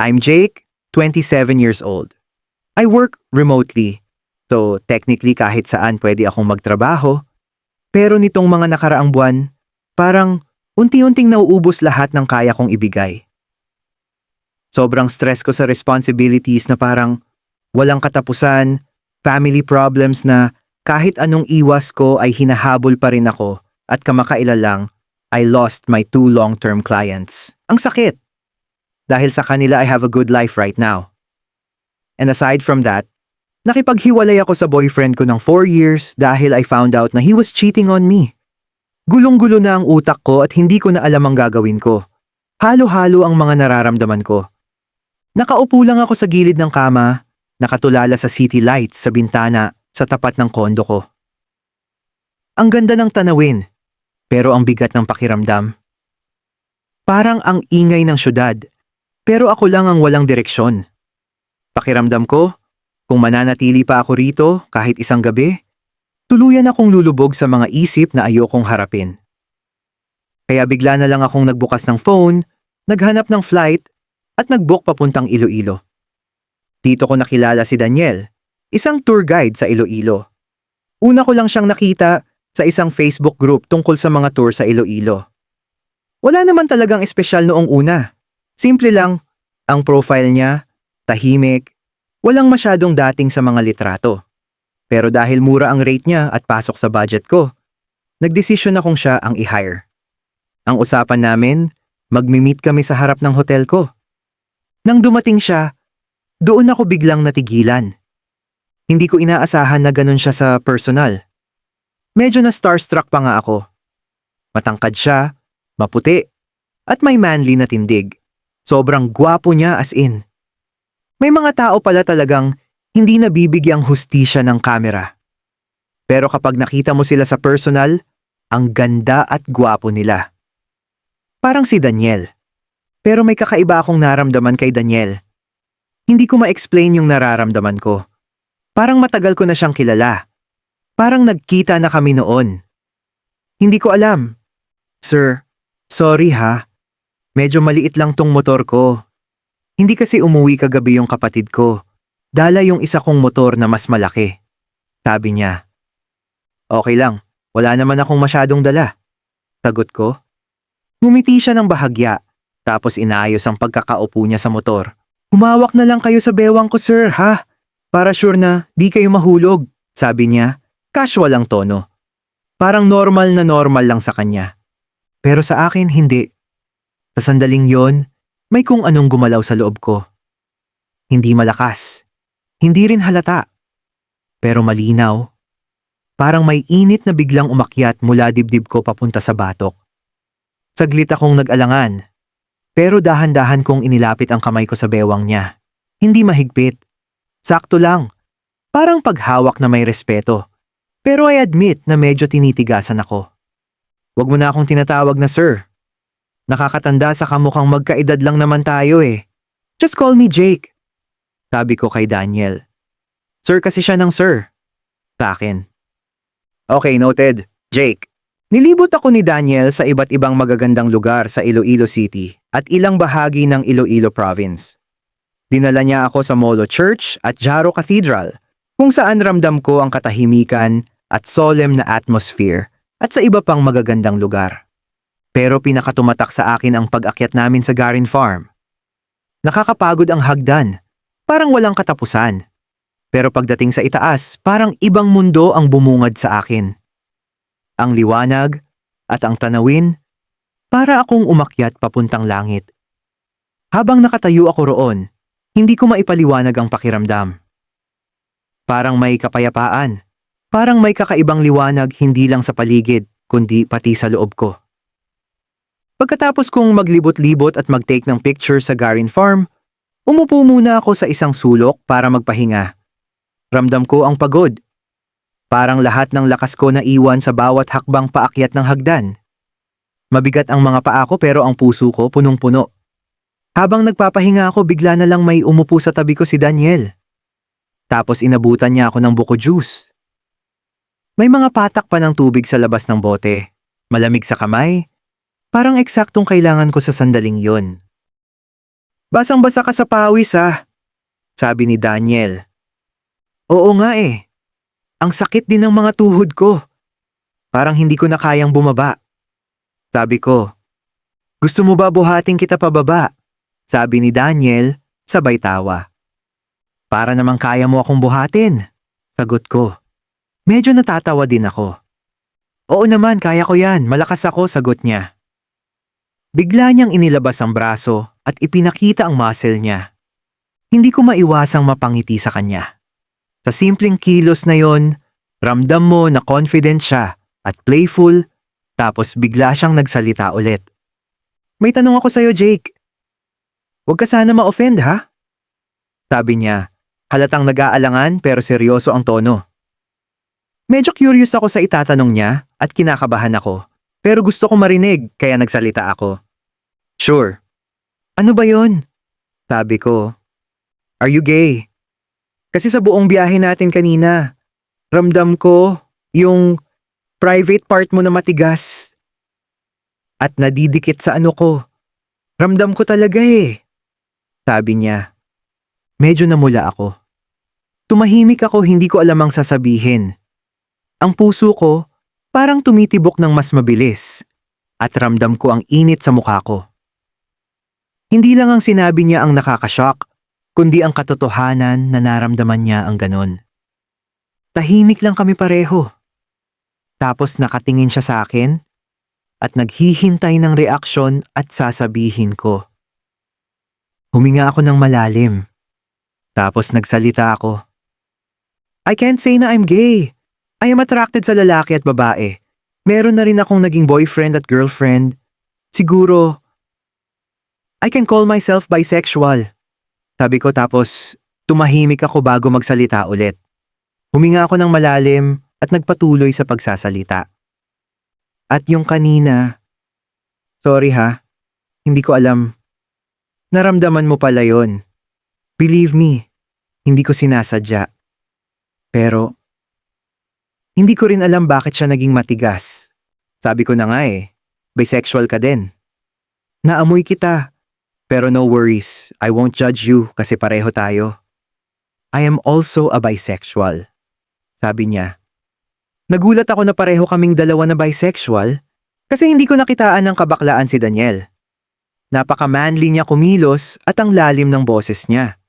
I'm Jake, 27 years old. I work remotely, so technically kahit saan pwede akong magtrabaho. Pero nitong mga nakaraang buwan, parang unti-unting nauubos lahat ng kaya kong ibigay. Sobrang stress ko sa responsibilities na parang walang katapusan, family problems na kahit anong iwas ko ay hinahabol pa rin ako at kamakailan lang, I lost my 2 long-term clients. Ang sakit! Dahil sa kanila I have a good life right now. And aside from that, nakipaghiwalay ako sa boyfriend ko ng 4 years dahil I found out na he was cheating on me. Gulong-gulo na ang utak ko at hindi ko na alam ang gagawin ko. Halo-halo ang mga nararamdaman ko. Nakaupo lang ako sa gilid ng kama, nakatulala sa city lights sa bintana sa tapat ng kondo ko. Ang ganda ng tanawin, pero ang bigat ng pakiramdam. Parang ang ingay ng syudad, pero ako lang ang walang direksyon. Pakiramdam ko, kung mananatili pa ako rito kahit isang gabi, tuluyan akong lulubog sa mga isip na ayokong harapin. Kaya bigla na lang akong nagbukas ng phone, naghanap ng flight, at nag-book papuntang Iloilo. Dito ko nakilala si Daniel, isang tour guide sa Iloilo. Una ko lang siyang nakita sa isang Facebook group tungkol sa mga tour sa Iloilo. Wala naman talagang espesyal noong una. Simple lang, ang profile niya, tahimik, walang masyadong dating sa mga litrato. Pero dahil mura ang rate niya at pasok sa budget ko, nagdesisyon akong siya ang i-hire. Ang usapan namin, magmi-meet kami sa harap ng hotel ko. Nang dumating siya, doon ako biglang natigilan. Hindi ko inaasahan na ganun siya sa personal. Medyo na starstruck pa nga ako. Matangkad siya, maputi, at may manly na tindig. Sobrang gwapo niya as in. May mga tao pala talagang hindi nabibigyang hustisya ng kamera. Pero kapag nakita mo sila sa personal, ang ganda at gwapo nila. Parang si Daniel. Pero may kakaiba akong naramdaman kay Daniel. Hindi ko ma-explain yung nararamdaman ko. Parang matagal ko na siyang kilala. Parang nagkita na kami noon. Hindi ko alam. Sir, sorry ha. Medyo maliit lang tong motor ko. Hindi kasi umuwi kagabi yung kapatid ko. Dala yung isa kong motor na mas malaki. Sabi niya. Okay lang, wala naman akong masyadong dala. Sagot ko. Ngumiti siya ng bahagya, tapos inaayos ang pagkakaupo niya sa motor. Humawak na lang kayo sa bewang ko sir ha, para sure na di kayo mahulog. Sabi niya, casual ang tono. Parang normal na normal lang sa kanya. Pero sa akin hindi. Sa sandaling yon, may kung anong gumalaw sa loob ko. Hindi malakas. Hindi rin halata. Pero malinaw. Parang may init na biglang umakyat mula dibdib ko papunta sa batok. Saglit akong nag-alangan. Pero dahan-dahan kong inilapit ang kamay ko sa bewang niya. Hindi mahigpit. Sakto lang. Parang paghawak na may respeto. Pero I admit na medyo tinitigasan ako. Huwag mo na akong tinatawag na sir. Nakakatanda sa kamukhang magkaedad lang naman tayo eh. Just call me Jake. Sabi ko kay Daniel. Sir kasi siya ng sir. Sa akin. Okay, noted. Jake. Nilibot ako ni Daniel sa iba't ibang magagandang lugar sa Iloilo City at ilang bahagi ng Iloilo Province. Dinala niya ako sa Molo Church at Jaro Cathedral kung saan ramdam ko ang katahimikan at solemn na atmosphere at sa iba pang magagandang lugar. Pero pinakatumatak sa akin ang pag-akyat namin sa Garin Farm. Nakakapagod ang hagdan, parang walang katapusan. Pero pagdating sa itaas, parang ibang mundo ang bumungad sa akin. Ang liwanag at ang tanawin, para akong umakyat papuntang langit. Habang nakatayo ako roon, hindi ko maipaliwanag ang pakiramdam. Parang may kapayapaan, parang may kakaibang liwanag hindi lang sa paligid, kundi pati sa loob ko. Pagkatapos kong maglibot-libot at mag-take ng picture sa Garin Farm, umupo muna ako sa isang sulok para magpahinga. Ramdam ko ang pagod. Parang lahat ng lakas ko naiwan sa bawat hakbang paakyat ng hagdan. Mabigat ang mga paa ko pero ang puso ko punong-puno. Habang nagpapahinga ako, bigla na lang may umupo sa tabi ko si Daniel. Tapos inabutan niya ako ng buko juice. May mga patak pa ng tubig sa labas ng bote. Malamig sa kamay. Parang eksaktong kailangan ko sa sandaling yon. Basang-basa ka sa pawis ah, sabi ni Daniel. Oo nga eh. Ang sakit din ng mga tuhod ko. Parang hindi ko na kayang bumaba. Sabi ko, gusto mo ba buhating kita pababa? Sabi ni Daniel, sabay tawa. Para namang kaya mo akong buhatin, sagot ko. Medyo natatawa din ako. Oo naman, kaya ko yan, malakas ako, sagot niya. Bigla niyang inilabas ang braso at ipinakita ang muscle niya. Hindi ko maiwasang mapangiti sa kanya. Sa simpleng kilos na yon, ramdam mo na confident siya at playful, tapos bigla siyang nagsalita ulit. May tanong ako sa'yo, Jake. Huwag ka sana ma-offend ha? Sabi niya, halatang nag-aalangan pero seryoso ang tono. Medyo curious ako sa itatanong niya at kinakabahan ako, pero gusto ko marinig kaya nagsalita ako. Sure. Ano ba yon? Sabi ko. Are you gay? Kasi sa buong biyahe natin kanina, ramdam ko yung private part mo na matigas. At nadidikit sa ano ko. Ramdam ko talaga eh. Sabi niya. Medyo namula ako. Tumahimik ako, hindi ko alam ang sasabihin. Ang puso ko parang tumitibok ng mas mabilis at ramdam ko ang init sa mukha ko. Hindi lang ang sinabi niya ang nakakashock, kundi ang katotohanan na naramdaman niya ang ganon. Tahimik lang kami pareho. Tapos nakatingin siya sa akin at naghihintay ng reaksyon at sasabihin ko. Huminga ako ng malalim. Tapos nagsalita ako. I can't say na I'm gay. I am attracted sa lalaki at babae. Meron na rin akong naging boyfriend at girlfriend. Siguro, I can call myself bisexual. Sabi ko tapos tumahimik ako bago magsalita ulit. Huminga ako ng malalim at nagpatuloy sa pagsasalita. At yung kanina, sorry ha, hindi ko alam. Naramdaman mo pala yon. Believe me, hindi ko sinasadya. Pero, hindi ko rin alam bakit siya naging matigas. Sabi ko na nga eh, bisexual ka din. Naamoy kita. Pero no worries, I won't judge you kasi pareho tayo. I am also a bisexual. Sabi niya. Nagulat ako na pareho kaming dalawa na bisexual kasi hindi ko nakitaan ng kabaklaan si Daniel. Napaka-manly niya kumilos at ang lalim ng boses niya.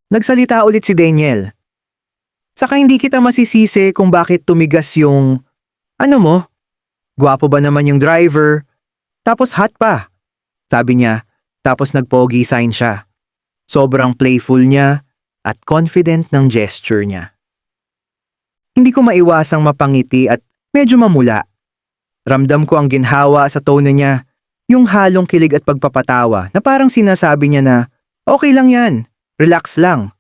Nagsalita ulit si Daniel. Saka hindi kita masisisi kung bakit tumigas yung, ano mo? Gwapo ba naman yung driver? Tapos hot pa. Sabi niya, tapos nagpogi sign siya. Sobrang playful niya at confident ng gesture niya. Hindi ko maiwasang mapangiti at medyo mamula. Ramdam ko ang ginhawa sa tono niya, yung halong kilig at pagpapatawa na parang sinasabi niya na, okay lang yan, relax lang.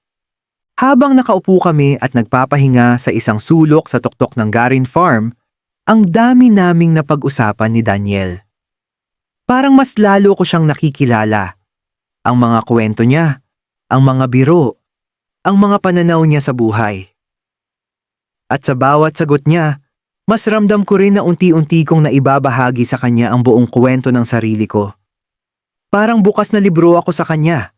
Habang nakaupo kami at nagpapahinga sa isang sulok sa tuktok ng Garin Farm, ang dami naming napag-usapan ni Daniel. Parang mas lalo ko siyang nakikilala. Ang mga kwento niya, ang mga biro, ang mga pananaw niya sa buhay. At sa bawat sagot niya, mas ramdam ko rin na unti-unti kong naibabahagi sa kanya ang buong kwento ng sarili ko. Parang bukas na libro ako sa kanya,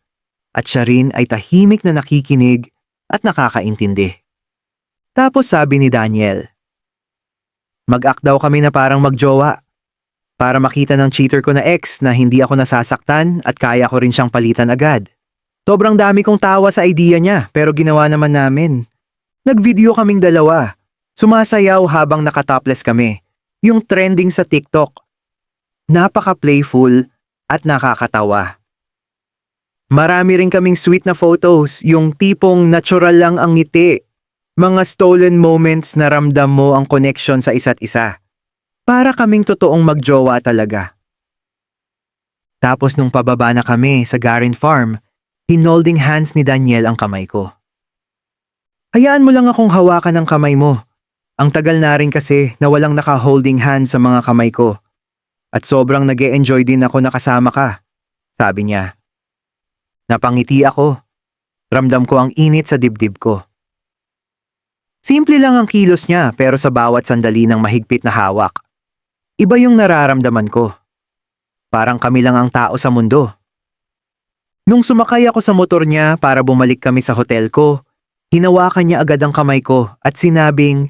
at siya rin ay tahimik na nakikinig at nakakaintindi. Tapos sabi ni Daniel, mag-act daw kami na parang magjowa. Para makita ng cheater ko na ex na hindi ako nasasaktan at kaya ko rin siyang palitan agad. Sobrang dami kong tawa sa idea niya pero ginawa naman namin. Nag-video kaming dalawa. Sumasayaw habang nakatopless kami. Yung trending sa TikTok. Napaka-playful at nakakatawa. Marami rin kaming sweet na photos, yung tipong natural lang ang ngiti. Mga stolen moments na ramdam mo ang connection sa isa't isa. Para kaming totoong magjowa talaga. Tapos nung pababa na kami sa Garin Farm, hinolding hands ni Daniel ang kamay ko. Hayaan mo lang akong hawakan ang kamay mo. Ang tagal na rin kasi na walang naka-holding hands sa mga kamay ko. At sobrang nag-e-enjoy din ako na kasama ka, sabi niya. Napangiti ako. Ramdam ko ang init sa dibdib ko. Simple lang ang kilos niya pero sa bawat sandali ng mahigpit na hawak. Iba yung nararamdaman ko. Parang kami lang ang tao sa mundo. Nung sumakay ako sa motor niya para bumalik kami sa hotel ko, hinawakan niya agad ang kamay ko at sinabing,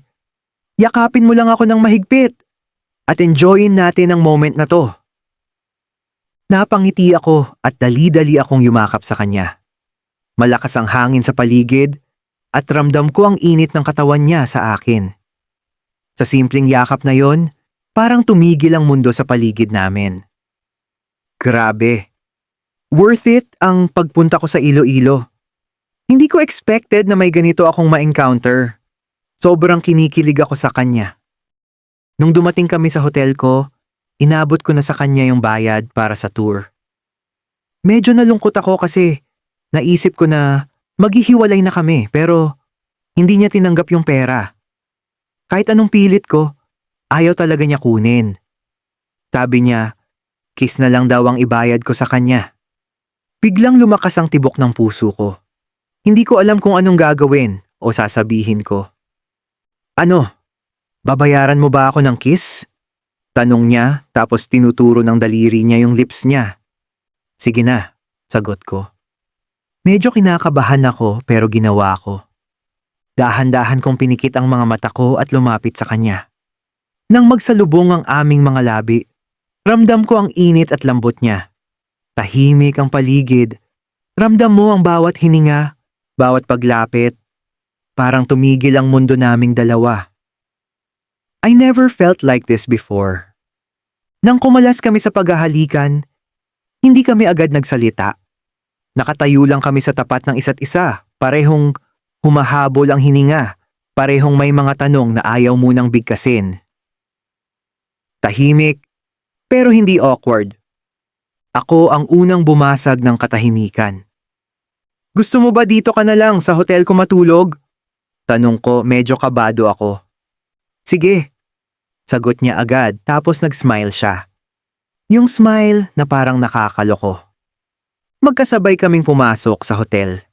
"Yakapin mo lang ako ng mahigpit at enjoyin natin ang moment na to." Napangiti ako at dali-dali akong yumakap sa kanya. Malakas ang hangin sa paligid at ramdam ko ang init ng katawan niya sa akin. Sa simpleng yakap na yon, parang tumigil ang mundo sa paligid namin. Grabe. Worth it ang pagpunta ko sa Iloilo. Hindi ko expected na may ganito akong ma-encounter. Sobrang kinikilig ako sa kanya. Nung dumating kami sa hotel ko, inabot ko na sa kanya yung bayad para sa tour. Medyo nalungkot ako kasi naisip ko na maghihiwalay na kami pero hindi niya tinanggap yung pera. Kahit anong pilit ko, ayaw talaga niya kunin. Sabi niya, kiss na lang daw ang ibayad ko sa kanya. Biglang lumakas ang tibok ng puso ko. Hindi ko alam kung anong gagawin o sasabihin ko. "Ano? Babayaran mo ba ako ng kiss?" Tanong niya tapos tinuturo ng daliri niya yung lips niya. "Sige na," sagot ko. Medyo kinakabahan ako pero ginawa ko. Dahan-dahan kong pinikit ang mga mata ko at lumapit sa kanya. Nang magsalubong ang aming mga labi, ramdam ko ang init at lambot niya. Tahimik ang paligid. Ramdam mo ang bawat hininga, bawat paglapit. Parang tumigil ang mundo naming dalawa. I never felt like this before. Nang kumalas kami sa paghahalikan, hindi kami agad nagsalita. Nakatayo lang kami sa tapat ng isa't isa, parehong humahabol ang hininga, parehong may mga tanong na ayaw munang bigkasin. Tahimik, pero hindi awkward. Ako ang unang bumasag ng katahimikan. "Gusto mo ba dito ka na lang sa hotel ko matulog?" Tanong ko, medyo kabado ako. "Sige," sagot niya agad tapos nag-smile siya. Yung smile na parang nakakaloko. Magkasabay kaming pumasok sa hotel.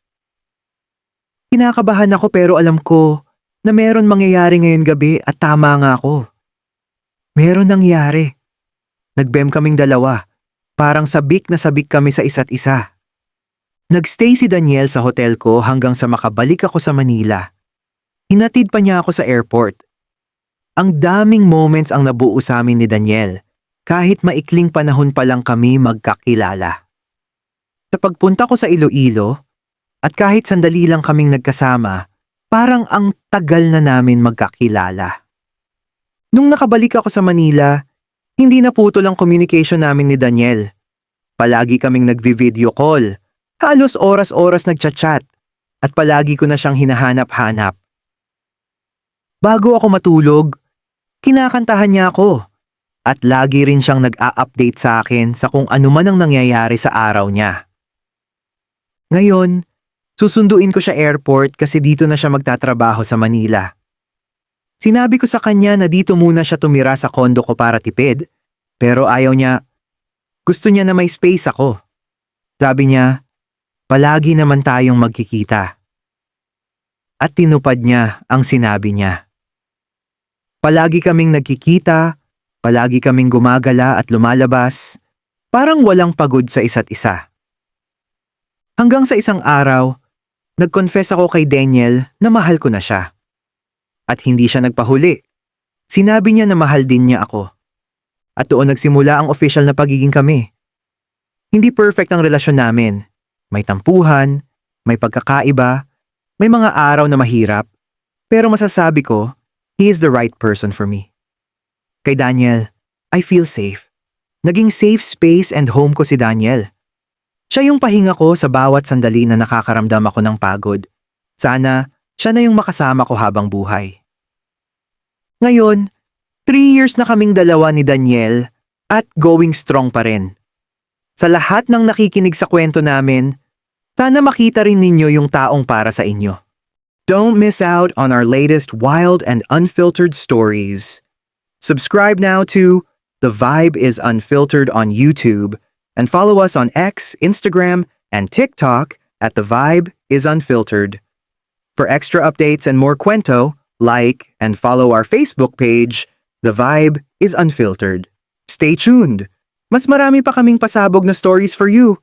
Kinakabahan ako pero alam ko na meron mangyayari ngayon gabi at tama nga ako. Meron nangyari. Nagbem kaming dalawa. Parang sabik na sabik kami sa isa't isa. Nagstay si Daniel sa hotel ko hanggang sa makabalik ako sa Manila. Hinatid pa niya ako sa airport. Ang daming moments ang nabuo sa amin ni Daniel, kahit maikling panahon pa lang kami magkakilala. Sa pagpunta ko sa Iloilo, at kahit sandali lang kaming nagkasama, parang ang tagal na namin magkakilala. Nung nakabalik ako sa Manila, hindi naputol ang communication namin ni Daniel. Palagi kaming nagvi-video call, halos oras-oras nagchat-chat, at palagi ko na siyang hinahanap-hanap. Bago ako matulog, kinakantahan niya ako, at lagi rin siyang nag-a-update sa akin sa kung ano man ang nangyayari sa araw niya. Ngayon, susunduin ko siya airport kasi dito na siya magtatrabaho sa Manila. Sinabi ko sa kanya na dito muna siya tumira sa kondo ko para tipid, pero ayaw niya. Gusto niya na may space ako. Sabi niya, palagi naman tayong magkikita. At tinupad niya ang sinabi niya. Palagi kaming nagkikita, palagi kaming gumagala at lumalabas, parang walang pagod sa isa't isa. Hanggang sa isang araw, nag-confess ako kay Daniel na mahal ko na siya. At hindi siya nagpahuli. Sinabi niya na mahal din niya ako. At doon nagsimula ang official na pagiging kami. Hindi perfect ang relasyon namin. May tampuhan, may pagkakaiba, may mga araw na mahirap. Pero masasabi ko, he is the right person for me. Kay Daniel, I feel safe. Naging safe space and home ko si Daniel. Siya yung pahinga ko sa bawat sandali na nakakaramdam ako ng pagod. Sana, siya na yung makasama ko habang buhay. Ngayon, 3 years na kaming dalawa ni Daniel at going strong pa rin. Sa lahat ng nakikinig sa kwento namin, sana makita rin ninyo yung taong para sa inyo. Don't miss out on our latest wild and unfiltered stories. Subscribe now to The Vibe is Unfiltered on YouTube and follow us on X, Instagram, and TikTok at The Vibe is Unfiltered. For extra updates and more kwento, like and follow our Facebook page, The Vibe is Unfiltered. Stay tuned! Mas marami pa kaming pasabog na stories for you.